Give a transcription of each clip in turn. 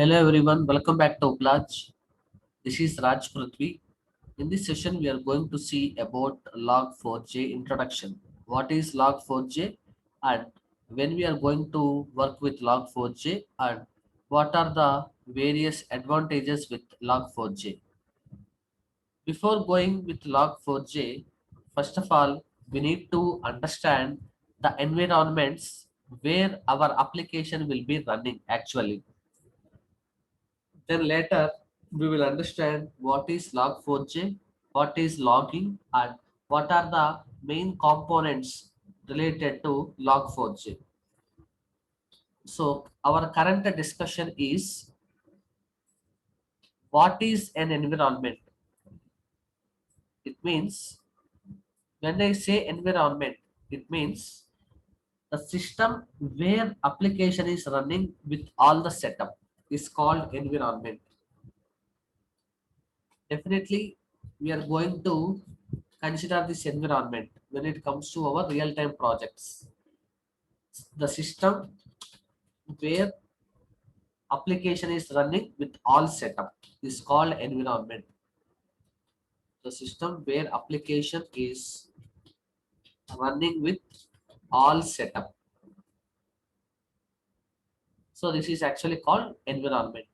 Hello everyone, welcome back to Uplaj. This is Raj Prithvi. In this session, we are going to see about Log4j introduction. What is Log4j and when we are going to work with Log4j and what are the various advantages with Log4j. Before going with Log4j, first of all, we need to understand the environments where our application will be running actually. Then later we will understand what is log4j, what is logging, and what are the main components related to log4j. So our current discussion is what is an environment. It means when I say environment, it means the system where application is running with all the setup is called environment. Definitely, we are going to consider this environment when it comes to our real-time projects. The system where application is running with all setup is called environment. The system where application is running with all setup. So this is actually called environment.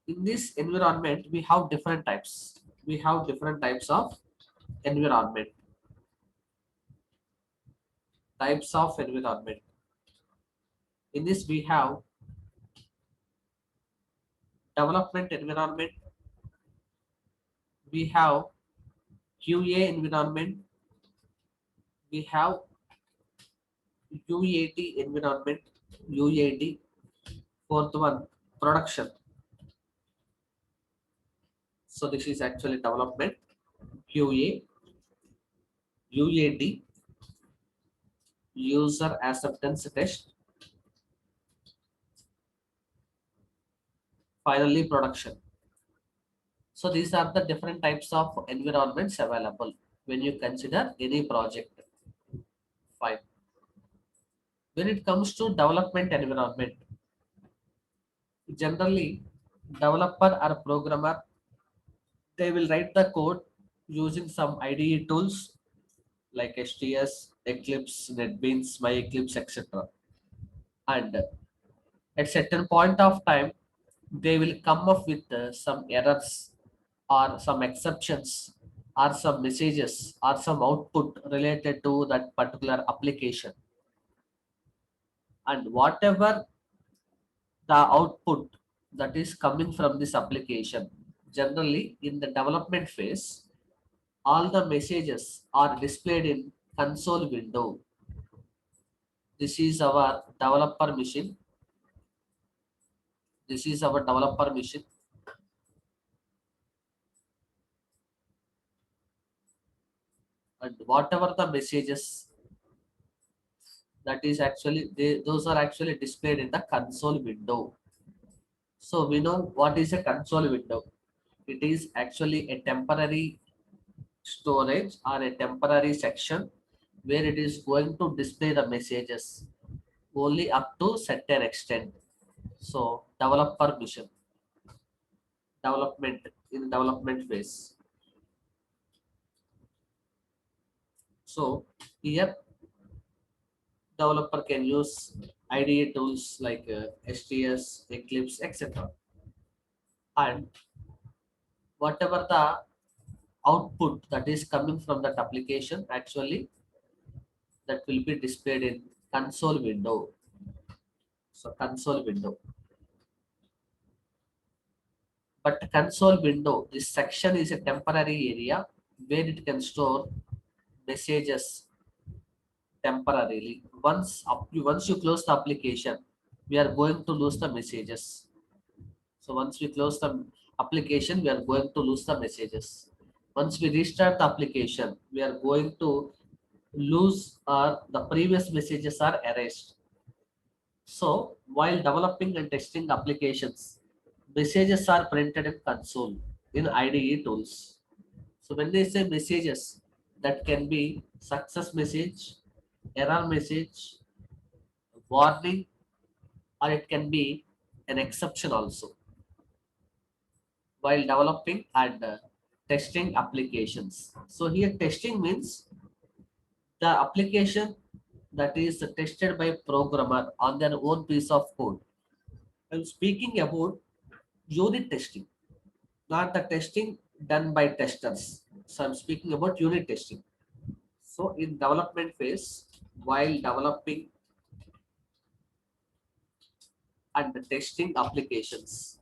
In this environment, we have different types. We have different types of environment. Types of environment. In this, we have development environment, we have QA environment, we have UAT environment, UAT, fourth one, production. So this is actually development, QA, UAT, user acceptance test, finally production. So these are the different types of environments available when you consider any project. Fine. When it comes to development environment, generally developer or programmer, they will write the code using some IDE tools like HTS, Eclipse, NetBeans, MyEclipse, etc. And at certain point of time, they will come up with some errors or some exceptions or some messages or some output related to that particular application. And whatever the output that is coming from this application, generally in the development phase, all the messages are displayed in console window. This is our developer machine. This is our developer machine. And whatever the messages that is actually those are actually displayed in the console window. So we know what is a console window. It is actually a temporary storage or a temporary section where it is going to display the messages only up to certain extent. So developer mission, development in development phase. So here developer can use IDE tools like STS, Eclipse, etc. And whatever the output that is coming from that application, actually that will be displayed in console window. So console window. But console window, this section is a temporary area where it can store messages temporarily. Once you close the application, we are going to lose the messages. So once we close the application, we are going to lose the messages. Once we restart the application, we are going to lose or the previous messages are erased. So while developing and testing applications, messages are printed in console in IDE tools. So when they say messages, that can be success message, error message, warning, or it can be an exception also while developing and testing applications. So here testing means the application that is tested by programmer on their own piece of code. I'm speaking about unit testing, not the testing done by testers. So I'm speaking about unit testing. So in development phase, while developing and testing applications,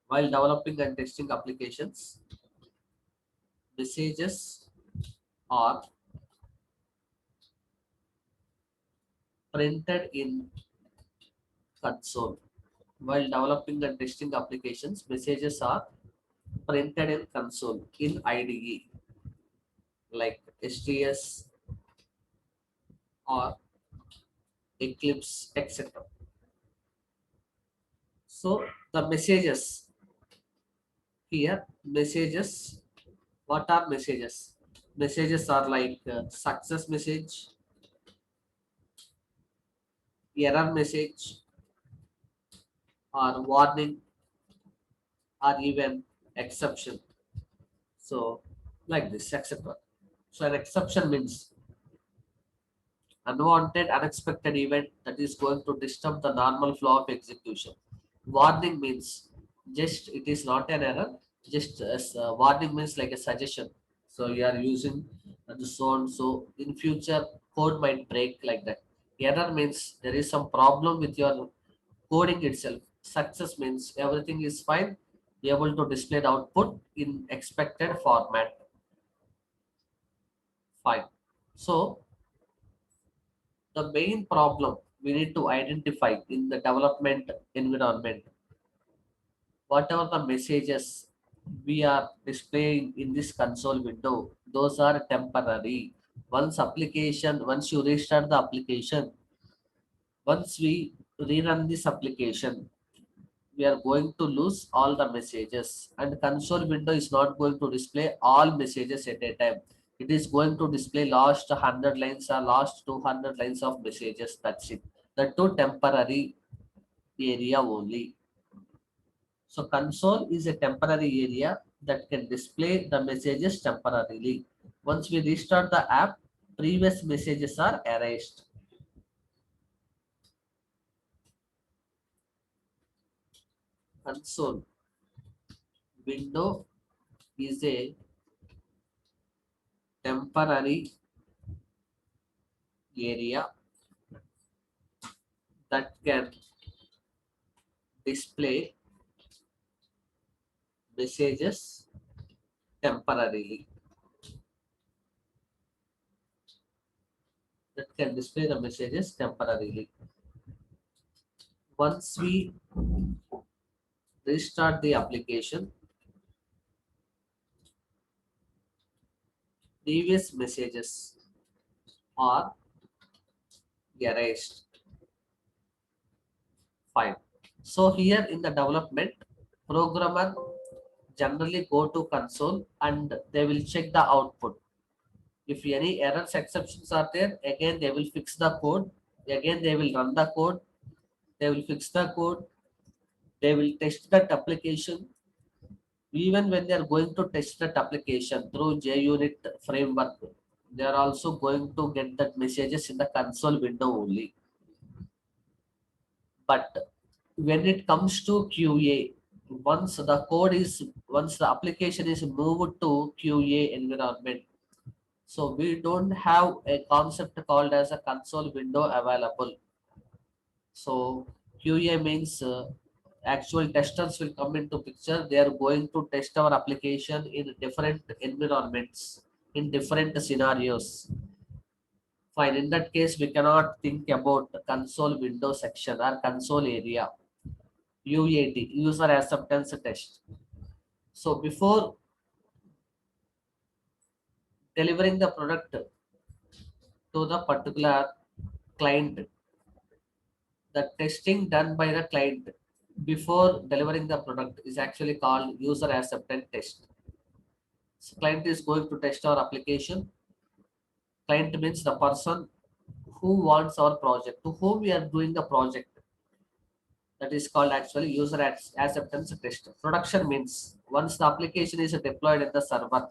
while developing and testing applications, messages are printed in console. While developing and testing applications, messages are printed in console in IDE like STS or Eclipse, etc. So the messages here, messages, what are messages? Messages are like success message, error message, or warning, or even exception. So like this, etc. So an exception means unwanted, unexpected event that is going to disturb the normal flow of execution. Warning means just it is not an error, just as warning means like a suggestion. So you are using the so and so in future code might break like that. Error means there is some problem with your coding itself. Success means everything is fine, be able to display the output in expected format. Fine. So the main problem we need to identify in the development environment, whatever the messages we are displaying in this console window, those are temporary. Once you restart the application, once we rerun this application, we are going to lose all the messages, and console window is not going to display all messages at a time. It is going to display last 100 lines or last 200 lines of messages. That's it. The two temporary area only. So console is a temporary area that can display the messages temporarily. Once we restart the app, previous messages are erased. Console window is a temporary area that can display messages temporarily. That can display the messages temporarily. Once we restart the application, previous messages are erased. Fine. So here in the development, programmer generally go to console and they will check the output. If any errors, exceptions are there, again they will fix the code. Again they will run the code. They will fix the code. They will test that application. Even when they are going to test that application through JUnit framework, they are also going to get that messages in the console window only. But when it comes to QA, once the application is moved to QA environment, so we don't have a concept called as a console window available. So QA means actual testers will come into picture. They are going to test our application in different environments, in different scenarios. Fine. In that case, we cannot think about the console window section or console area. UAT, user acceptance test. So before delivering the product to the particular client, the testing done by the client before delivering the product is actually called user acceptance test. So client is going to test our application. Client means the person who wants our project, to whom we are doing the project. That is called actually user acceptance test. Production means once the application is deployed in the server,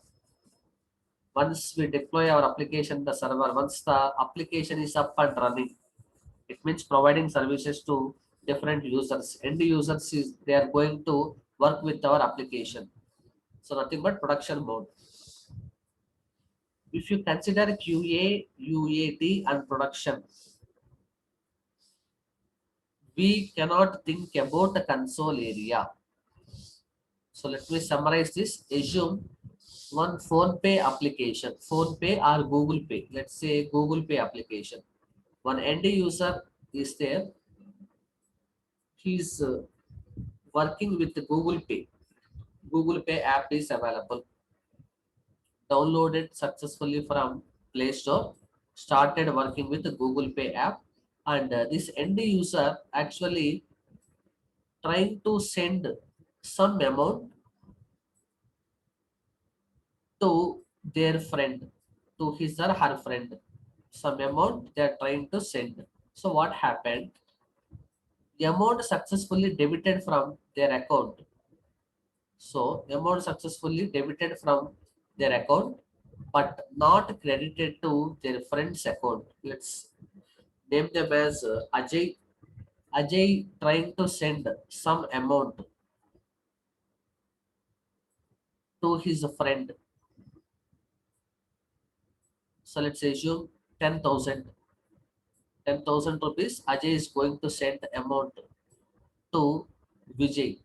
once we deploy our application in the server, once the application is up and running, it means providing services to different users. End users is they are going to work with our application. So nothing but production mode. If you consider QA, UAT and production, we cannot think about the console area. So let me summarize this. Assume one phone pay application, phone pay or Google Pay. Let's say Google Pay application. One end user is there. He's working with the Google Pay. Google Pay app is available. Downloaded successfully from Play Store. Started working with the Google Pay app, and this end user actually trying to send some amount to their friend, to his or her friend. Some amount they are trying to send. So what happened? The amount successfully debited from their account. So amount successfully debited from their account, but not credited to their friend's account. Let's name them as Ajay. Ajay trying to send some amount to his friend. So let's assume 10,000. 10,000 rupees. Ajay is going to send amount to Vijay.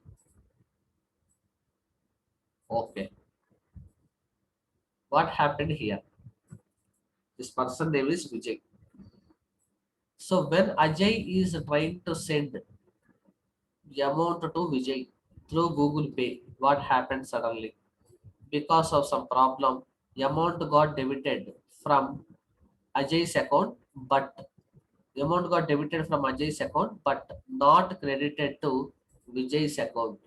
Okay. What happened here? This person name is Vijay. So when Ajay is trying to send the amount to Vijay through Google Pay, what happened suddenly? Because of some problem, the amount got debited from Ajay's account, but the amount got debited from Ajay's account, but not credited to Vijay's account.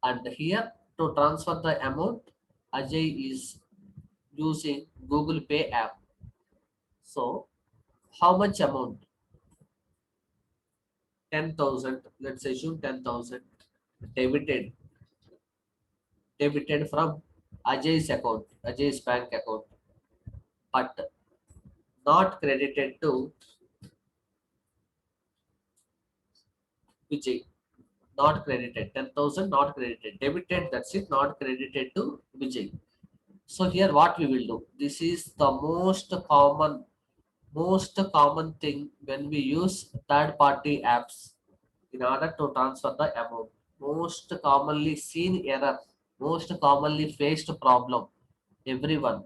And here to transfer the amount, Ajay is using Google Pay app. So how much amount? 10,000. Let's assume 10,000 debited debited from Ajay's account, Ajay's bank account, but not credited to Vijay. Not credited. 10,000 not credited. Debited, that's it, not credited to Vijay. So here what we will do. This is the most common thing when we use third party apps in order to transfer the amount. Most commonly seen error, most commonly faced problem, everyone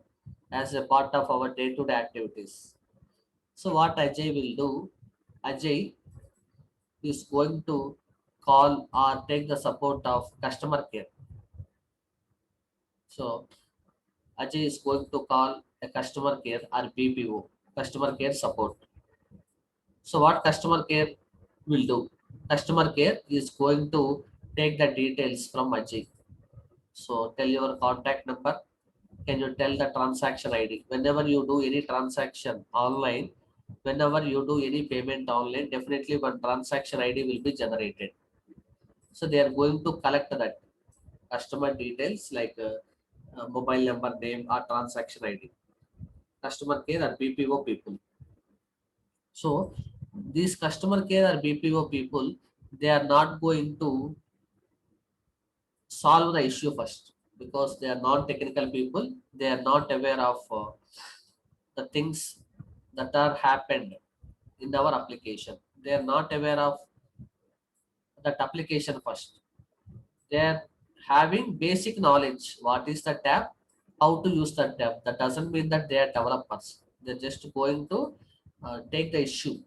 as a part of our day-to-day activities. So what Ajay will do, Ajay is going to call or take the support of customer care. So Ajay is going to call a customer care or BPO, customer care support. So what customer care will do? Customer care is going to take the details from Ajay. So tell your contact number. Can you tell the transaction ID? Whenever you do any transaction online, whenever you do any payment online, definitely one transaction ID will be generated. So they are going to collect that customer details like mobile number, name, or transaction ID. Customer care or BPO people. So these customer care or BPO people, they are not going to solve the issue first because they are non-technical people. They are not aware of the things that are happened in our application. They are not aware of that application first. They are having basic knowledge. What is the tab? How to use the tab? That doesn't mean that they are developers. They're just going to take the issue,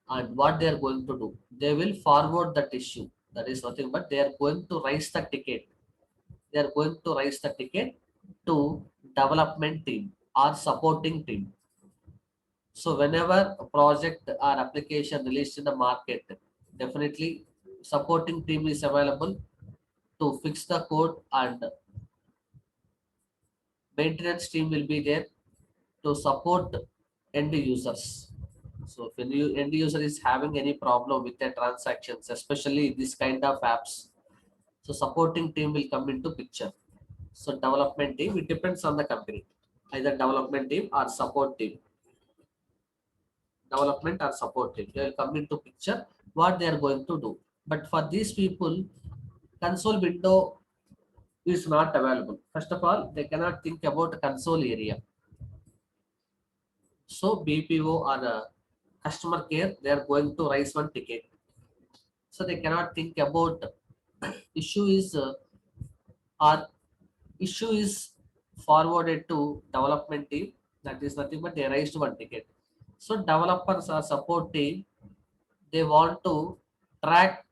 and what they are going to do. They will forward that issue. That is nothing but they are going to raise the ticket. They are going to raise the ticket to development team or supporting team. So whenever a project or application released in the market, definitely supporting team is available to fix the code, and maintenance team will be there to support end users. So if any end user is having any problem with their transactions, especially this kind of apps, so supporting team will come into picture. So development team, it depends on the company, either development team or support team. Development or support team, they will come into picture what they are going to do. But for these people, console window is not available. First of all, they cannot think about console area. So BPO or customer care, they are going to raise one ticket. So they cannot think about issue is or issue is forwarded to development team. That is nothing but they raised one ticket. So developers or support team, they want to track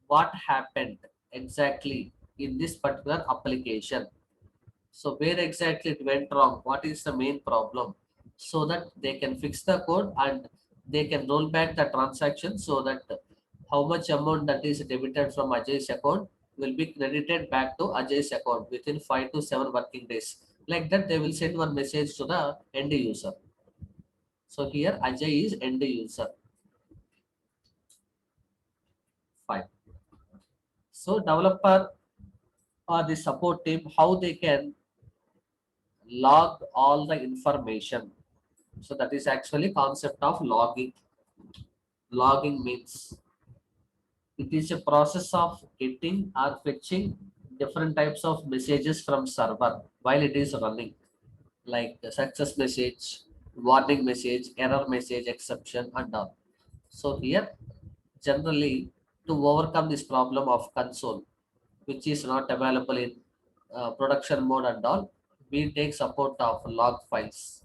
what happened exactly in this particular application. So where exactly it went wrong, what is the main problem, so that they can fix the code and they can roll back the transaction, so that how much amount that is debited from Ajay's account will be credited back to Ajay's account within 5 to 7 working days. Like that, they will send one message to the end user. So here Ajay is end user. Fine. So developer or the support team, how they can log all the information. So that is actually concept of logging. Logging means it is a process of getting or fetching different types of messages from server while it is running, like the success message, warning message, error message, exception, and all. So here, generally, to overcome this problem of console, which is not available in production mode and all, we take support of log files.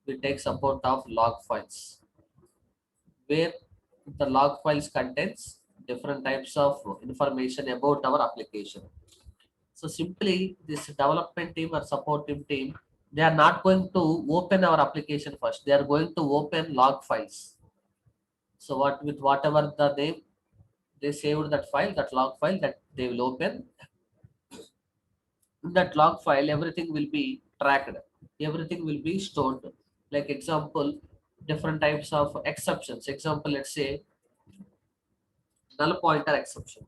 We take support of log files, where the log files contains different types of information about our application. So simply this development team or support team, they are not going to open our application first. They are going to open log files. So what with whatever the name they saved that file, that log file that they will open, in that log file, everything will be tracked. Everything will be stored. Like example, different types of exceptions. Example, let's say null pointer exception,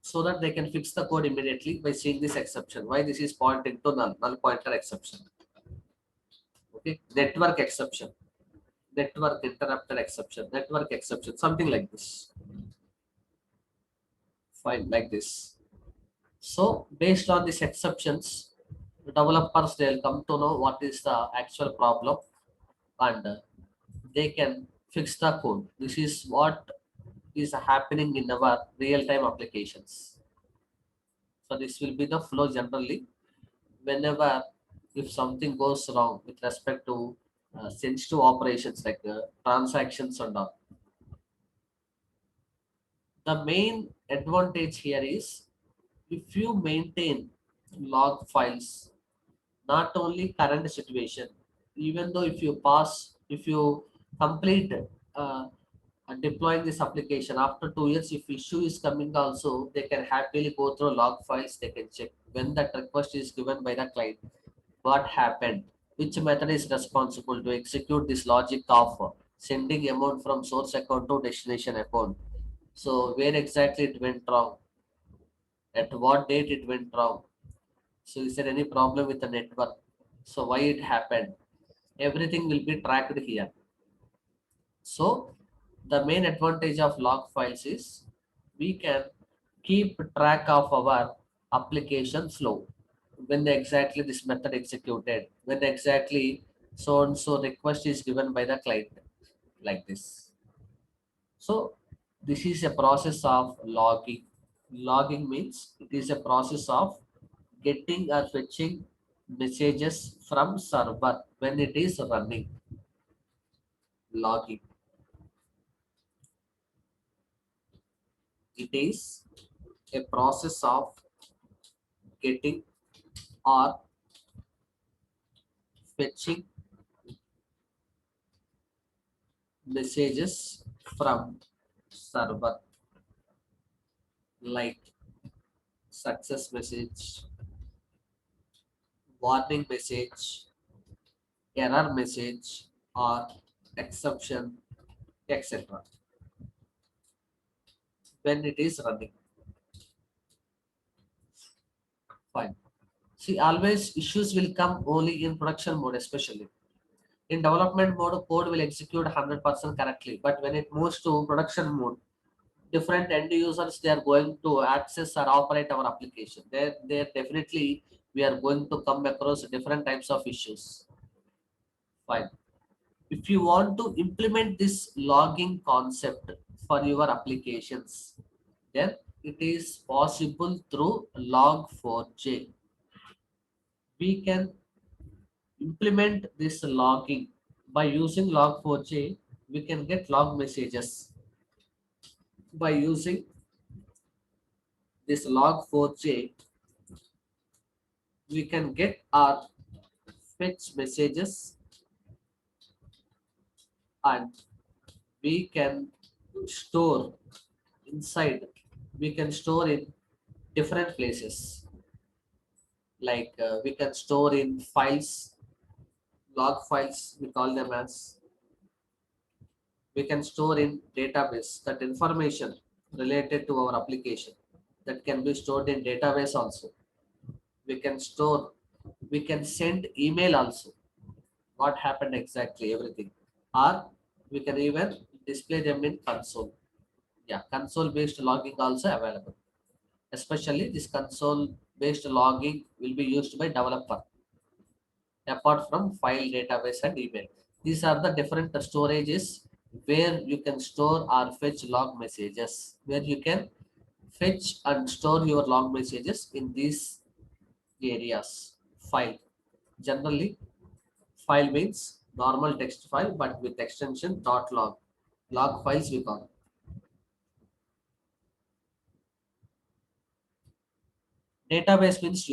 so that they can fix the code immediately by seeing this exception. Why this is pointing to null pointer exception. Okay, network exception, network interrupted exception, network exception, something like this. Fine, like this. So based on these exceptions, the developers they'll come to know what is the actual problem, and they can fix the code. This is what is happening in our real-time applications. So this will be the flow generally whenever if something goes wrong with respect to sensitive operations like transactions and all. The main advantage here is if you maintain log files, not only current situation, even though if you complete uh, deploying this application after 2 years, if issue is coming also, they can happily go through log files, they can check when that request is given by the client, what happened, which method is responsible to execute this logic of sending amount from source account to destination account. So where exactly it went wrong, at what date it went wrong. So is there any problem with the network? So why it happened? Everything will be tracked here. So the main advantage of log files is we can keep track of our application flow. When exactly this method executed, when exactly so and so request is given by the client, like this. So this is a process of logging. Logging means it is a process of getting or fetching messages from server when it is running. Logging. It is a process of getting or fetching messages from server, like success message, warning message, error message or exception, etc. when it is running. Fine. See, always issues will come only in production mode, especially. In development mode, code will execute 100% correctly, but when it moves to production mode, different end users they are going to access or operate our application. There definitely we are going to come across different types of issues. Fine. If you want to implement this logging concept for your applications, then it is possible through Log4j. We can implement this logging by using Log4j. We can get log messages by using this Log4j. We can get our fetch messages and we can store inside. We can store in different places, like we can store in files, log files we call them as. We can store in database that information related to our application that can be stored in database also. We can store, we can send email also, what happened exactly, everything. Or we can even display them in console. Yeah, console based logging also available. Especially this console based logging will be used by developer apart from file, database and email. These are the different storages where you can store or fetch log messages, where you can fetch and store your log messages in these areas. File. Generally, file means normal text file but with extension .log. Log files we call. Database means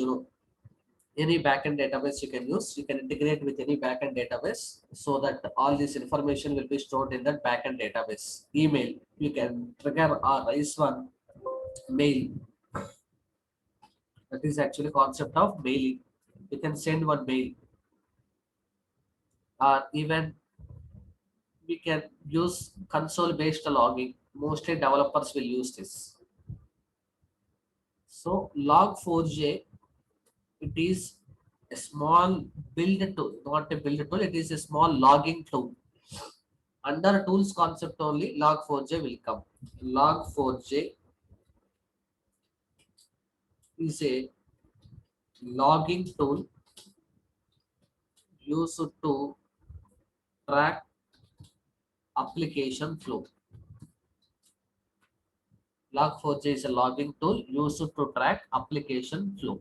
any backend database you can use. You can integrate with any backend database so that all this information will be stored in that backend database. Email, you can trigger or raise one mail. That is actually concept of mailing. You can send one mail, or even we can use console based logging. Mostly developers will use this. So Log4j, it is a small build tool, not a build tool. It is a small logging tool. Under tools concept only, Log4j will come. Log4j is a logging tool used to track application flow. Log4j is a logging tool used to track application flow.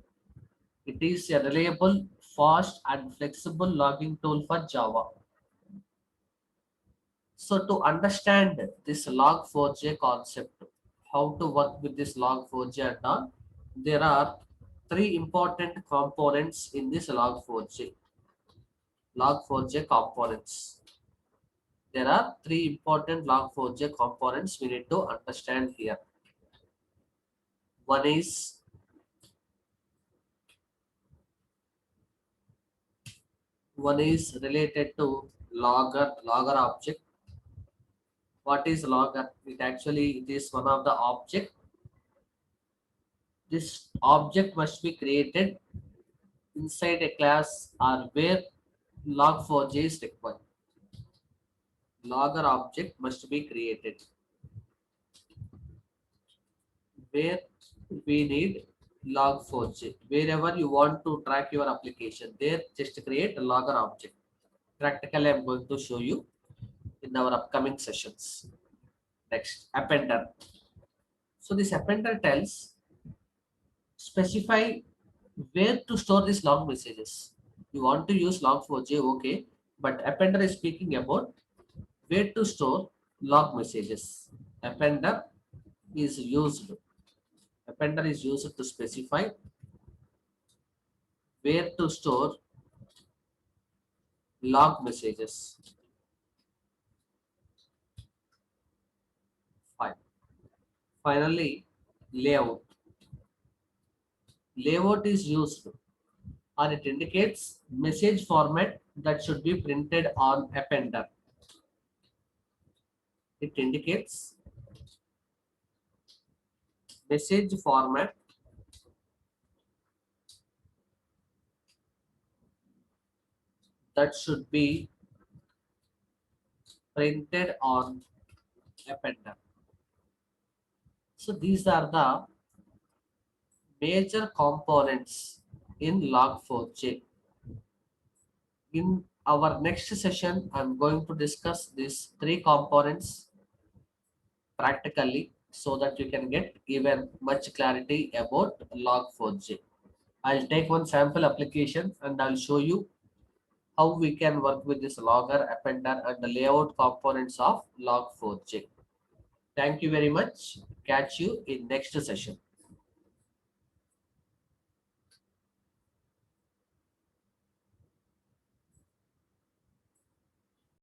It is a reliable, fast, and flexible logging tool for Java. So to understand this Log4j concept, how to work with this Log4j and all, there are three important components in this Log4j. Log4j components. There are three important Log4j components we need to understand here. One is related to logger object. What is logger? It is one of the object. This object must be created inside a class or where log4j is required. Logger object must be created where we need log4j. Wherever you want to track your application, there just create a logger object. Practically, I'm going to show you in our upcoming sessions. Next, appender. So this appender tells specify where to store these log messages. You want to use log4j, okay, but appender is speaking about where to store log messages. Appender is used. Appender is used to specify where to store log messages. Fine. Finally, layout. Layout is used or it indicates message format that should be printed on appender. It indicates message format that should be printed on appender. So these are the major components in log4j. In our next session, I'm going to discuss these three components practically so that you can get even much clarity about log4j. I'll take one sample application and I'll show you how we can work with this logger, appender and the layout components of log4j. Thank you very much. Catch you in next session.